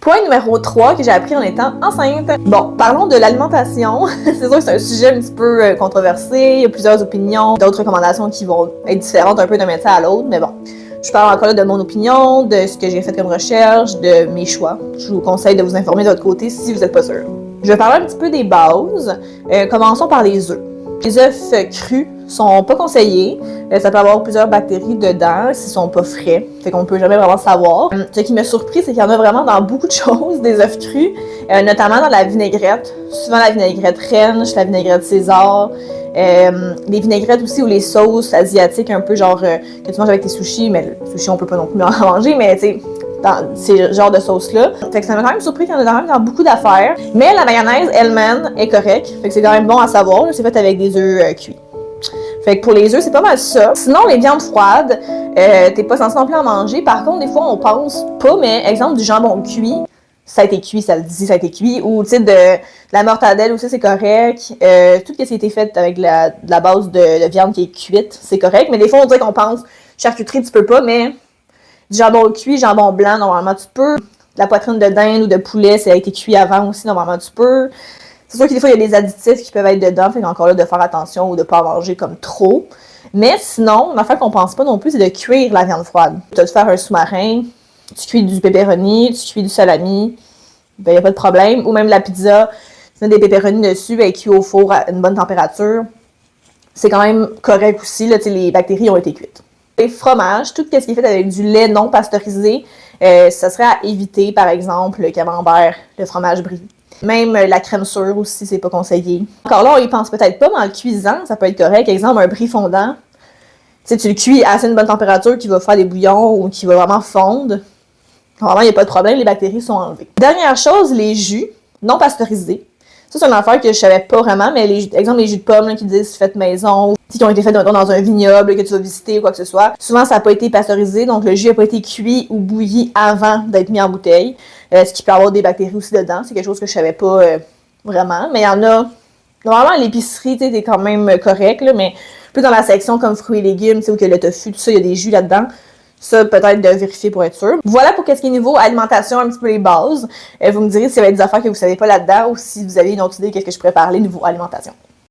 Point numéro 3 que j'ai appris en étant enceinte. Bon, parlons de l'alimentation. C'est sûr que c'est un sujet un petit peu controversé. Il y a plusieurs opinions, d'autres recommandations qui vont être différentes un peu d'un médecin à l'autre, mais bon. Je parle encore là de mon opinion, de ce que j'ai fait comme recherche, de mes choix. Je vous conseille de vous informer de votre côté si vous n'êtes pas sûr. Je vais parler un petit peu des bases. Commençons par les œufs. Les œufs crus sont pas conseillés. Ça peut avoir plusieurs bactéries dedans s'ils sont pas frais. Fait qu'on peut jamais vraiment savoir. Ce qui m'a surpris, c'est qu'il y en a vraiment dans beaucoup de choses, des œufs crus, notamment dans la vinaigrette. Souvent la vinaigrette Rennes, la vinaigrette César. Les vinaigrettes aussi ou les sauces asiatiques un peu genre que tu manges avec tes sushis, mais le sushi on peut pas non plus en manger, mais tu sais, dans ces genres de sauces-là. Fait que ça m'a quand même surpris qu'il y en a quand même dans beaucoup d'affaires. Mais la mayonnaise elle-même est correcte, fait que c'est quand même bon à savoir, c'est fait avec des œufs cuits. Fait que pour les œufs, c'est pas mal ça. Sinon, les viandes froides, t'es pas censé non plus en manger. Par contre, des fois, on pense pas, mais exemple du jambon cuit, ça a été cuit, ça le dit, ça a été cuit. Ou, tu sais, de la mortadelle aussi, c'est correct. Tout ce qui a été fait avec de la base de viande qui est cuite, c'est correct. Mais des fois, on dirait qu'on pense, charcuterie, tu peux pas, mais du jambon cuit, jambon blanc, normalement, tu peux. De la poitrine de dinde ou de poulet, ça a été cuit avant aussi, normalement, tu peux. C'est sûr que des fois, il y a des additifs qui peuvent être dedans, fait qu'encore là, de faire attention ou de pas en manger comme trop. Mais sinon, l'affaire qu'on pense pas non plus, c'est de cuire la viande froide. Tu vas te faire un sous-marin, tu cuis du pepperoni, tu cuis du salami, ben, y a pas de problème. Ou même la pizza, tu mets des pepperonis dessus, ben, cuit au four à une bonne température. C'est quand même correct aussi, là, les bactéries ont été cuites. Les fromages, tout ce qui est fait avec du lait non pasteurisé, ça serait à éviter, par exemple, le camembert, le fromage brie. Même la crème sûre aussi, c'est pas conseillé. Encore là, on y pense peut-être pas, mais en le cuisant, ça peut être correct. Exemple, un brie fondant. Tu sais, tu le cuis à assez une bonne température qui va faire des bouillons ou qui va vraiment fondre. Normalement, il n'y a pas de problème, les bactéries sont enlevées. Dernière chose, les jus non pasteurisés. Ça, c'est une affaire que je savais pas vraiment, mais exemple, les jus de pommes là, qui disent faites maison, qui ont été faits dans un vignoble que tu vas visiter ou quoi que ce soit. Souvent, ça n'a pas été pasteurisé, donc le jus n'a pas été cuit ou bouilli avant d'être mis en bouteille. Ce qui peut avoir des bactéries aussi dedans. C'est quelque chose que je savais pas vraiment, mais il y en a. Normalement, à l'épicerie, tu sais, t'es quand même correct, là, mais plus dans la section comme fruits et légumes, tu sais, où que le tofu, tout ça, il y a des jus là-dedans. Ça, peut-être de vérifier pour être sûr. Voilà pour qu'est-ce qui est niveau alimentation, un petit peu les bases. Vous me direz s'il y avait des affaires que vous savez pas là-dedans ou si vous avez une autre idée de qu'est-ce que je pourrais parler niveau alimentation.